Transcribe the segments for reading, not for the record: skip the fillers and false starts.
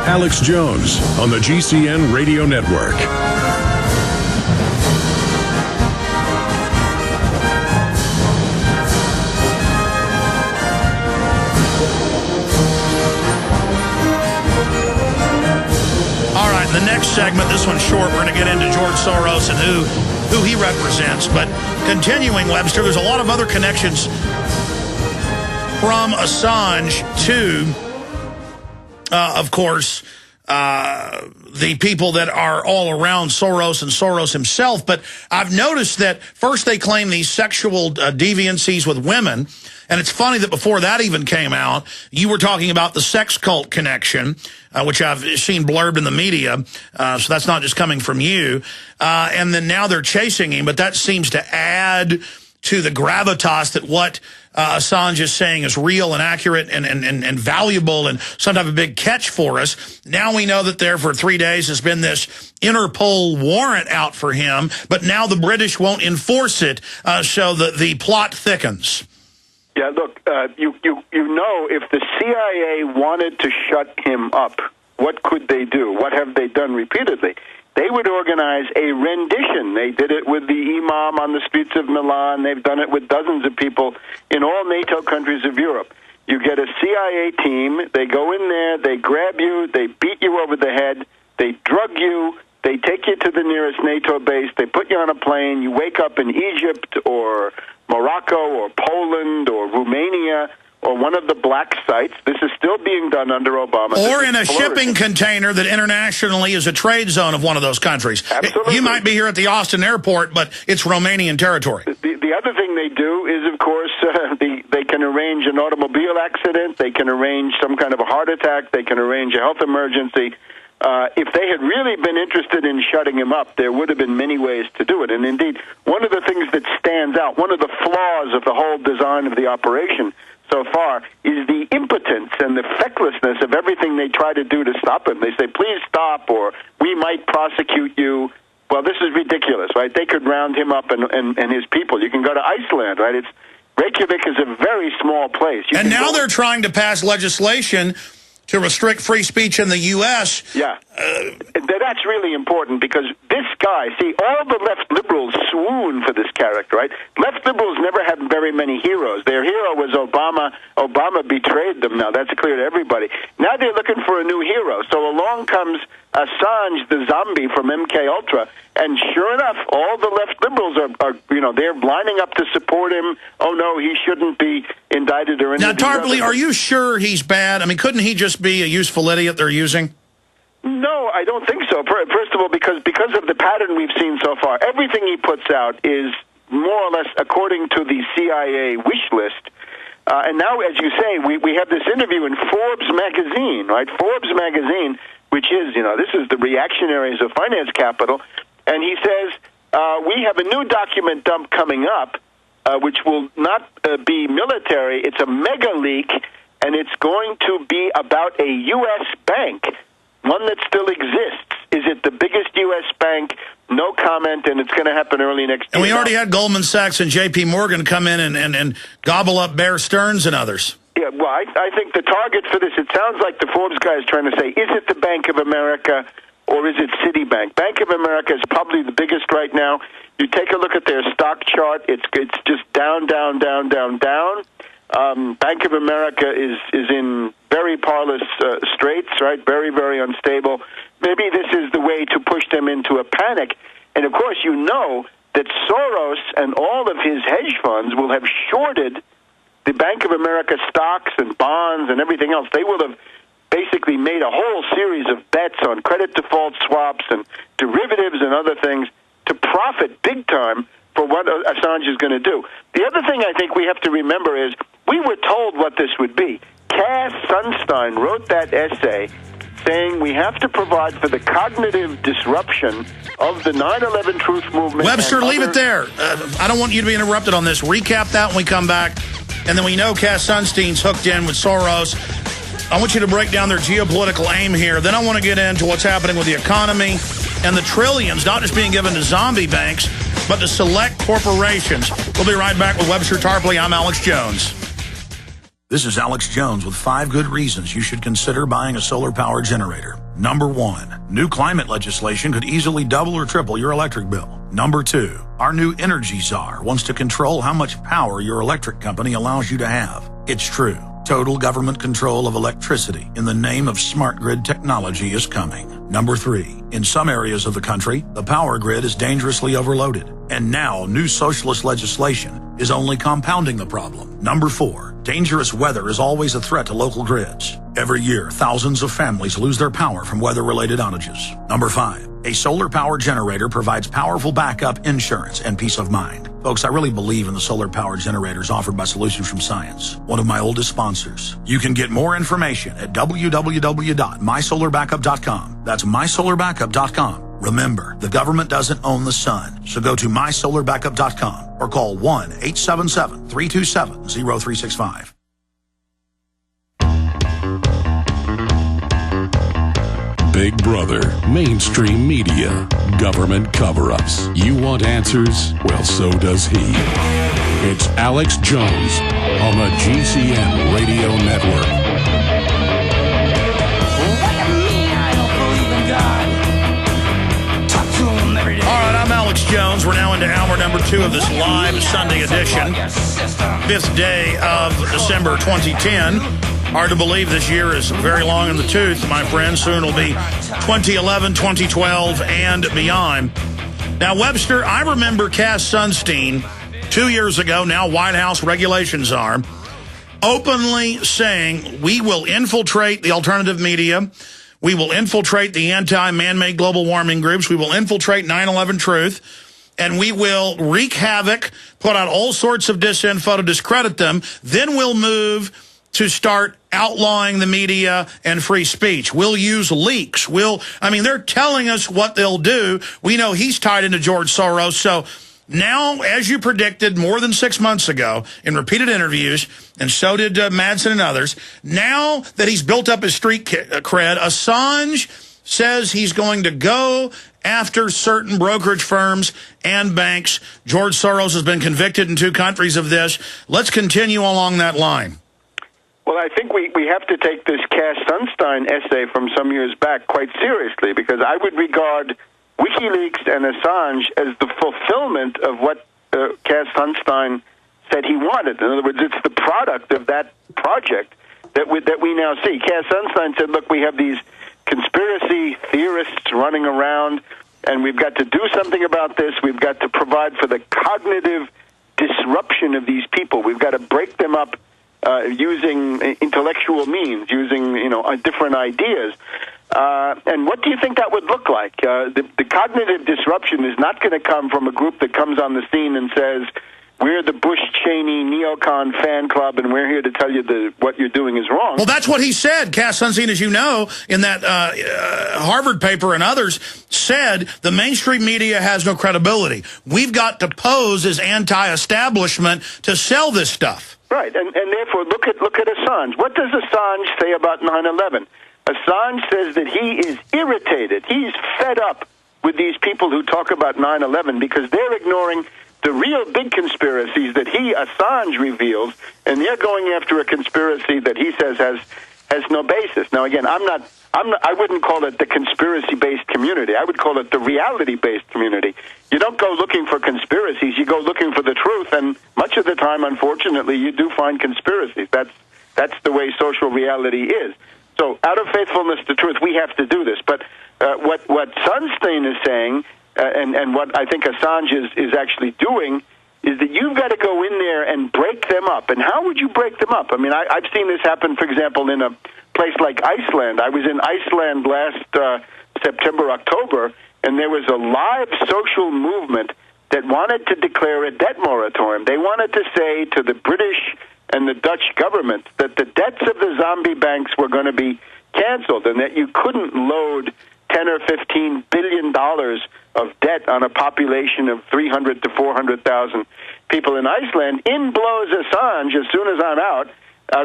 Alex Jones on the GCN Radio Network. All right, the next segment, this one's short. We're going to get into George Soros and who he represents. But continuing, Webster, there's a lot of other connections from Assange to, of course, the people that are all around Soros and Soros himself. But I've noticed that first they claim these sexual deviancies with women. And it's funny that before that even came out, you were talking about the sex cult connection, which I've seen blurbed in the media. So that's not just coming from you. And then now they're chasing him. But that seems to add to the gravitas that what Assange is saying is real and accurate and valuable and some type of big catch for us. Now we know that there for 3 days has been this Interpol warrant out for him, but now the British won't enforce it, so the plot thickens. Yeah, look, you know, if the CIA wanted to shut him up, what could they do? What have they done repeatedly? They would organize a rendition. They did it with the imam on the streets of Milan. They've done it with dozens of people in all NATO countries of Europe. You get a CIA team. They go in there. They grab you. They beat you over the head. They drug you. They take you to the nearest NATO base. They put you on a plane. You wake up in Egypt or Morocco or Poland or Romania or one of the black sites. This is still being done under Obama. Or in a shipping container that internationally is a trade zone of one of those countries. Absolutely. You might be here at the Austin airport, but it's Romanian territory. The other thing they do is, of course, they can arrange an automobile accident. They can arrange some kind of a heart attack. They can arrange a health emergency. If they had really been interested in shutting him up, there would have been many ways to do it. And indeed, one of the things that stands out, one of the flaws of the whole design of the operation so far is the impotence and the fecklessness of everything they try to do to stop him. They say, please stop, or we might prosecute you. Well, this is ridiculous, right? They could round him up and his people. You can go to Iceland, right? Reykjavik is a very small place. And now they're trying to pass legislation to restrict free speech in the U.S. Yeah, that's really important because this guy, see, all the left liberals swoon for this character, right? Left liberals never had very many heroes. Their hero was Obama. Obama betrayed them now. That's clear to everybody. Now they're looking for a new hero. So along comes Assange, the zombie from MKUltra, and sure enough, all the left liberals are they're lining up to support him. Oh, no, he shouldn't be indicted or anything. Now, Tarpley, are you sure he's bad? I mean, couldn't he just be a useful idiot they're using? No, I don't think so. First of all, because of the pattern we've seen so far, everything he puts out is more or less according to the CIA wish list. And now, as you say, we have this interview in Forbes magazine, right? Forbes magazine, which is, this is the reactionaries of finance capital. And he says, we have a new document dump coming up, which will not be military. It's a mega leak, and it's going to be about a U.S. bank, one that still exists. Is it the biggest U.S. bank? No comment, and it's going to happen early next year. And we already had Goldman Sachs and J.P. Morgan come in and gobble up Bear Stearns and others. Yeah, well, I think the target for this, it sounds like the Forbes guy is trying to say, is it the Bank of America or is it Citibank? Bank of America is probably the biggest right now. You take a look at their stock chart, it's just down, down, down, down, down. Bank of America is in very parlous straits, right? Very, very unstable. Maybe this is the way to push them into a panic. And, of course, you know that Soros and all of his hedge funds will have shorted the Bank of America stocks and bonds and everything else. They will have basically made a whole series of bets on credit default swaps and derivatives and other things to profit big time for what Assange is going to do. The other thing I think we have to remember is we were told what this would be. Cass Sunstein wrote that essay saying we have to provide for the cognitive disruption of the 9/11 truth movement. Webster, leave it there. I don't want you to be interrupted on this. Recap that when we come back. And then we know Cass Sunstein's hooked in with Soros. I want you to break down their geopolitical aim here. Then I want to get into what's happening with the economy and the trillions, not just being given to zombie banks, but to select corporations. We'll be right back with Webster Tarpley. I'm Alex Jones. This is Alex Jones with 5 good reasons you should consider buying a solar power generator. Number 1, new climate legislation could easily double or triple your electric bill. Number 2, our new energy czar wants to control how much power your electric company allows you to have. It's true. Total government control of electricity in the name of smart grid technology is coming. Number 3, in some areas of the country, the power grid is dangerously overloaded. And now, new socialist legislation is only compounding the problem. Number 4, dangerous weather is always a threat to local grids. Every year, thousands of families lose their power from weather-related outages. Number 5, a solar power generator provides powerful backup insurance and peace of mind. Folks, I really believe in the solar power generators offered by Solutions from Science, one of my oldest sponsors. You can get more information at www.mysolarbackup.com. That's mysolarbackup.com. Remember, the government doesn't own the sun, so go to mysolarbackup.com or call 1-877-327-0365. Big Brother, mainstream media, government cover-ups. You want answers? Well, so does he. It's Alex Jones on the GCN Radio Network. What do you mean I don't believe in God? Talk to him every day. All right, I'm Alex Jones. We're now into hour number 2 of this live Sunday edition. 5th day of December 2010. Hard to believe this year is very long in the tooth, my friends. Soon it'll be 2011, 2012, and beyond. Now, Webster, I remember Cass Sunstein 2 years ago, now White House Regulations Czar, openly saying we will infiltrate the alternative media, we will infiltrate the anti-man-made global warming groups, we will infiltrate 9/11 Truth, and we will wreak havoc, put out all sorts of disinfo to discredit them. Then we'll move to start outlawing the media and free speech. We'll use leaks. They're telling us what they'll do. We know he's tied into George Soros. So now, as you predicted more than 6 months ago in repeated interviews, and so did Madsen and others, now that he's built up his street cred, Assange says he's going to go after certain brokerage firms and banks. George Soros has been convicted in 2 countries of this. Let's continue along that line. Well, I think we have to take this Cass Sunstein essay from some years back quite seriously, because I would regard Wikileaks and Assange as the fulfillment of what Cass Sunstein said he wanted. In other words, it's the product of that project that we now see. Cass Sunstein said, look, we have these conspiracy theorists running around, and we've got to do something about this. We've got to provide for the cognitive disruption of these people. We've got to break them up using intellectual means, using different ideas. And what do you think that would look like? The cognitive disruption is not going to come from a group that comes on the scene and says, we're the Bush-Cheney neocon fan club, and we're here to tell you what you're doing is wrong. Well, that's what he said. Cass Sunstein, as you know, in that Harvard paper and others, said the mainstream media has no credibility. We've got to pose as anti-establishment to sell this stuff. Right, and therefore, look at Assange. What does Assange say about 9/11? Assange says that he is irritated. He's fed up with these people who talk about 9/11 because they're ignoring the real big conspiracies that Assange reveals, and they're going after a conspiracy that he says has no basis. Now, again, I wouldn't call it the conspiracy-based community. I would call it the reality-based community. You don't go looking for conspiracies. You go looking for the truth, and much of the time, unfortunately, you do find conspiracies. That's the way social reality is. So out of faithfulness to truth, we have to do this. But what Sunstein is saying, and what I think Assange is actually doing, is that you've got to go in there and break them up. And how would you break them up? I mean, I've seen this happen, for example, in a place like Iceland. I was in Iceland last September, October, and there was a live social movement that wanted to declare a debt moratorium. They wanted to say to the British and the Dutch government that the debts of the zombie banks were going to be canceled, and that you couldn't load $10 or $15 billion of debt on a population of 300 to 400,000 people in Iceland. In blows Assange as soon as I'm out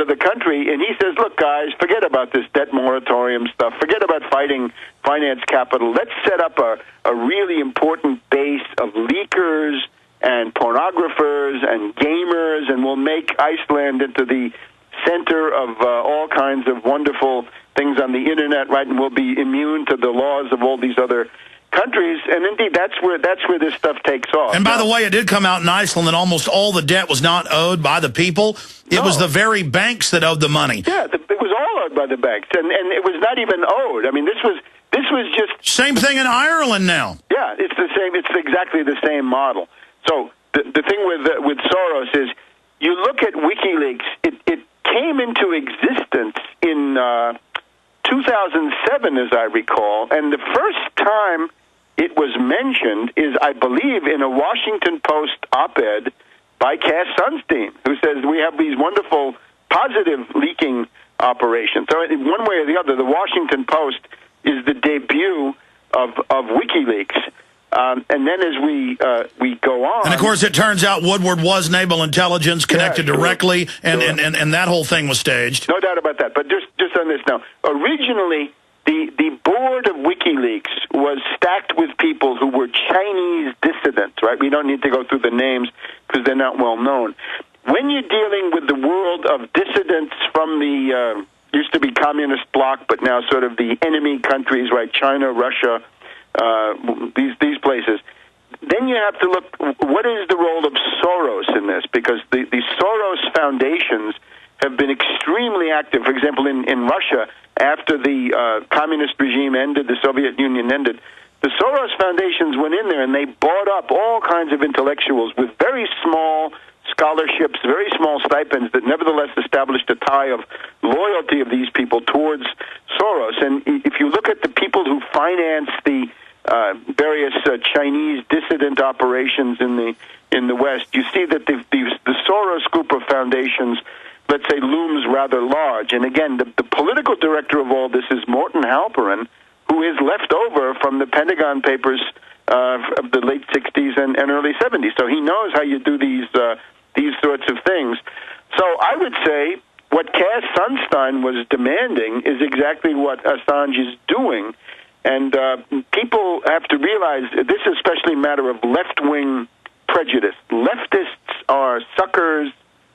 of the country, and he says, look, guys, forget about this debt moratorium stuff. Forget about fighting finance capital. Let's set up a really important base of leakers and pornographers and gamers, and we'll make Iceland into the center of all kinds of wonderful things on the internet, right, and will be immune to the laws of all these other countries. And indeed, that's where this stuff takes off. And by the way, it did come out in Iceland that almost all the debt was not owed by the people. It was the very banks that owed the money. Yeah, it was all owed by the banks, and it was not even owed. I mean, this was just same thing in Ireland now. Yeah, it's the same. It's exactly the same model. So the thing with Soros is, you look at WikiLeaks. It came into existence in 2007, as I recall, and the first time it was mentioned is, I believe, in a Washington Post op-ed by Cass Sunstein, who says we have these wonderful positive leaking operations. So in one way or the other, the Washington Post is the debut of WikiLeaks. And then as we go on... And, of course, it turns out Woodward was naval intelligence connected directly, and that whole thing was staged. No doubt about that. But just on this now, originally, the board of WikiLeaks was stacked with people who were Chinese dissidents, right? We don't need to go through the names because they're not well known. When you're dealing with the world of dissidents from the used to be communist bloc, but now sort of the enemy countries, right? China, Russia, these places. Then you have to look, what is the role of Soros in this? Because the Soros foundations have been extremely active. For example, in Russia, after the communist regime ended, the Soviet Union ended, the Soros foundations went in there and they bought up all kinds of intellectuals with very small scholarships, very small stipends that nevertheless established a tie of loyalty of these people towards Soros. And if you look at the people who finance the various Chinese dissident operations in the West, you see that the Soros group of foundations, let's say, looms rather large. And again, the political director of all this is Morton Halperin, who is left over from the Pentagon Papers of the late 60s and early 70s. So he knows how you do these sorts of things. So I would say what Cass Sunstein was demanding is exactly what Assange is doing. And people have to realize this is especially a matter of left-wing prejudice. Leftists are suckers.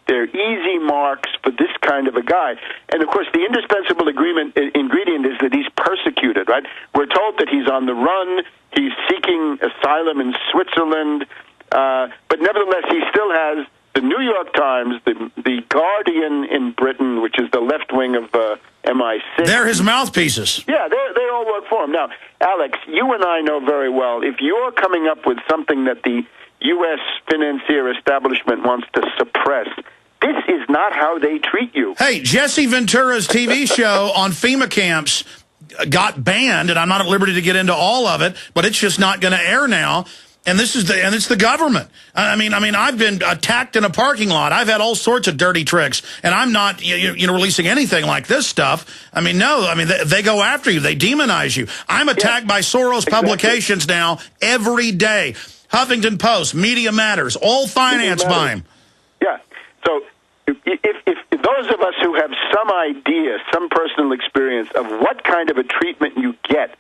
They're easy marks for this kind of a guy. And, of course, the indispensable ingredient is that he's persecuted, right? We're told that he's on the run. He's seeking asylum in Switzerland. But nevertheless, he still has the New York Times, the Guardian in Britain, which is the left wing of MI6. They're his mouthpieces. Yeah, they all work for him. Now, Alex, you and I know very well, if you're coming up with something that the U.S. financier establishment wants to suppress, this is not how they treat you. Hey, Jesse Ventura's TV show on FEMA camps got banned, and I'm not at liberty to get into all of it, but it's just not going to air now. And it's the government. I mean, I've been attacked in a parking lot. I've had all sorts of dirty tricks, and I'm not, releasing anything like this stuff. I mean, no. I mean, they go after you. They demonize you. I'm attacked by Soros publications now every day. Huffington Post, Media Matters, all financed by him. Yeah. So if those of us who have some idea, some personal experience of what kind of a treatment you get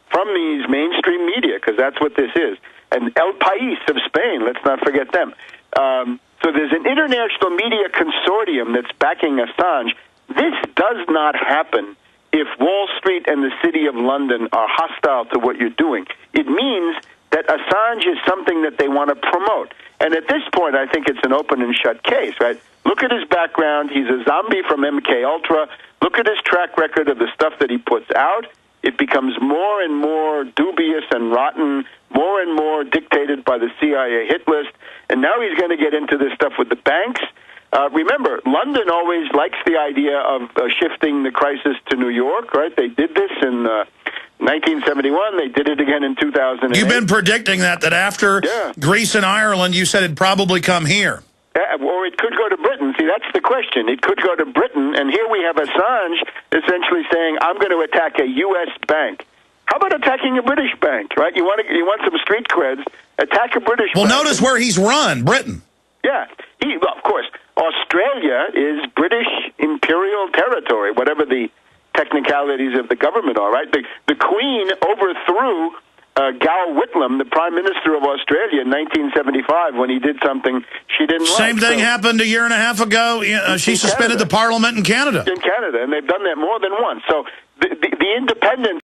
from these mainstream media, because that's what this is, and El País of Spain, let's not forget them. So there's an international media consortium that's backing Assange. This does not happen if Wall Street and the City of London are hostile to what you're doing. It means that Assange is something that they want to promote. And at this point, I think it's an open and shut case, right? Look at his background. He's a zombie from MKUltra. Look at his track record of the stuff that he puts out. It becomes more and more dubious and rotten, more and more dictated by the CIA hit list. And now he's going to get into this stuff with the banks. Remember, London always likes the idea of shifting the crisis to New York, right? They did this in 1971. They did it again in 2008. You've been predicting that after Greece and Ireland, you said it'd probably come here. Or it could go to Britain. See, that's the question. It could go to Britain, and here we have Assange essentially saying, I'm going to attack a U.S. bank. How about attacking a British bank, right? You want some street creds, attack a British bank. Well, notice where he's run, Britain. Yeah. Well, of course, Australia is British imperial territory, whatever the technicalities of the government are, right? The Queen overthrew Gal Whitlam, the Prime Minister of Australia in 1975, when he did something she didn't like. Same thing happened a year and a half ago. She suspended the Parliament in Canada. In Canada, and they've done that more than once. So the independence